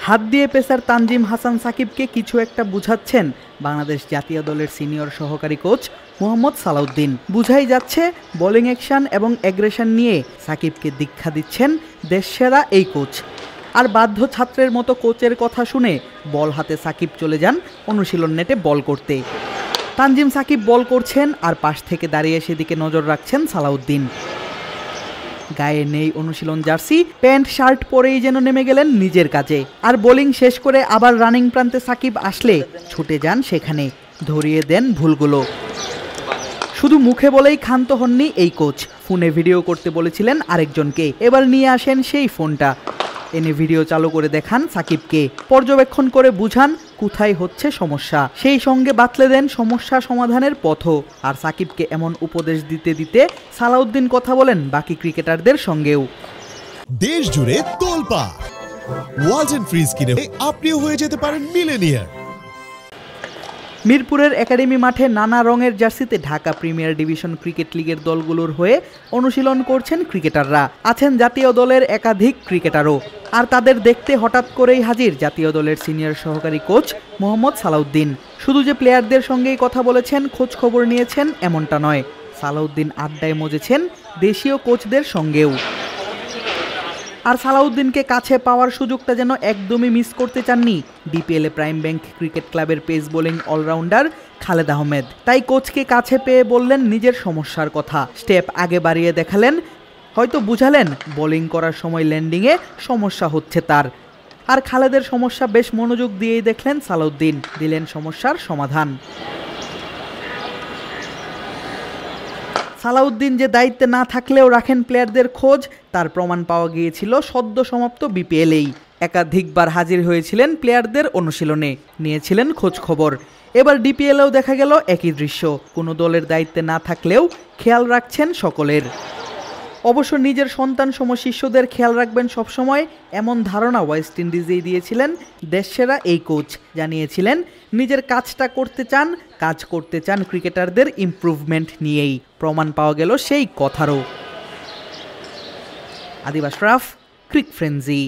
হাত দিয়ে পেসার তানজিম হাসান সাকিবকে কিছু একটা বুঝাচ্ছেন বাংলাদেশ জাতীয় দলের সিনিয়র সহকারী কোচ মোহাম্মদ সালাউদ্দিন। বুঝাই যাচ্ছে বোলিং অ্যাকশন এবং অ্যাগ্রেশন নিয়ে সাকিবকে দীক্ষা দিচ্ছেন দেশসেরা এই কোচ। আর বাধ্য ছাত্রের মতো কোচের কথা শুনে বল হাতে সাকিব চলে যান অনুশীলন নেটে বল করতে। তানজিম সাকিব বল করছেন আর পাশ থেকে দাঁড়িয়ে সেদিকে নজর রাখছেন সালাউদ্দিন। গায়ে নেই অনুশীলন জার্সি, প্যান্ট শার্ট পরেই যেন নেমে গেলেন নিজের কাজে। আর বোলিং শেষ করে আবার রানিং প্রান্তে সাকিব আসলে ছুটে যান সেখানে, ধরিয়ে দেন ভুলগুলো। শুধু মুখে বলেই ক্ষান্ত হননি এই কোচ, ফোনে ভিডিও করতে বলেছিলেন আরেকজনকে। এবার নিয়ে আসেন সেই ফোনটা, এনে ভিডিও চালু করে দেখান সাকিবকে, পর্যবেক্ষণ করে বুঝান কোথায় হচ্ছে সমস্যা, সেই সঙ্গে বাতলে দেন সমস্যা সমাধানের পথও। আর সাকিবকে এমন উপদেশ দিতে দিতে সালাউদ্দিন কথা বলেন বাকি ক্রিকেটারদের সঙ্গেও। দেশ জুড়ে তোলপাড় ওয়ালটন ফ্রিজ কিনে আপনিও হয়ে যেতে পারেন মিলেনিয়ার। মিরপুরের একাডেমি মাঠে নানা রঙের জার্সিতে ঢাকা প্রিমিয়ার ডিভিশন ক্রিকেট লিগের দলগুলোর হয়ে অনুশীলন করছেন ক্রিকেটাররা। আছেন জাতীয় দলের একাধিক ক্রিকেটারও। আর তাদের দেখতে হঠাৎ করেই হাজির জাতীয় দলের সিনিয়র সহকারী কোচ মোহাম্মদ সালাউদ্দিন। শুধু যে প্লেয়ারদের সঙ্গেই কথা বলেছেন, খোঁজ খবর নিয়েছেন এমনটা নয়, সালাউদ্দিন আড্ডায় মজেছেন দেশীয় কোচদের সঙ্গেও। আর সালাউদ্দিনকে কাছে পাওয়ার সুযোগটা যেন একদমই মিস করতে চাননি বিপিএলে প্রাইম ব্যাংক ক্রিকেট ক্লাবের pace bowling allrounder Khaled Ahmed. তাই কোচকে কাছে পেয়ে বললেন নিজের সমস্যার কথা, স্টেপ আগে বাড়িয়ে দেখালেন, হয়তো বুঝালেন বোলিং করার সময় ল্যান্ডিংয়ে সমস্যা হচ্ছে তার। আর খালেদের সমস্যা বেশ মনোযোগ দিয়েই দেখলেন সালাউদ্দিন, দিলেন সমস্যার সমাধান। সালাউদ্দিন যে দায়িত্বে না থাকলেও রাখেন প্লেয়ারদের খোঁজ, তার প্রমাণ পাওয়া গিয়েছিল সদ্য সমাপ্ত বিপিএলেই। একাধিকবার হাজির হয়েছিলেন প্লেয়ারদের অনুশীলনে, নিয়েছিলেন খোঁজ খবর। এবার ডিপিএলেও দেখা গেল একই দৃশ্য, কোনো দলের দায়িত্বে না থাকলেও খেয়াল রাখছেন সকলের। অবশ্য নিজের সন্তান সম শিষ্যদের খেয়াল রাখবেন সবসময়, এমন ধারণা ওয়েস্ট ইন্ডিজেই দিয়েছিলেন দেশসেরা এই কোচ। জানিয়েছিলেন নিজের কাজটা করতে চান, কাজ করতে চান ক্রিকেটারদের ইমপ্রুভমেন্ট নিয়েই। প্রমাণ পাওয়া গেল সেই কথারও। আদিব আশরাফ, ক্রিক ফ্রেন্জি।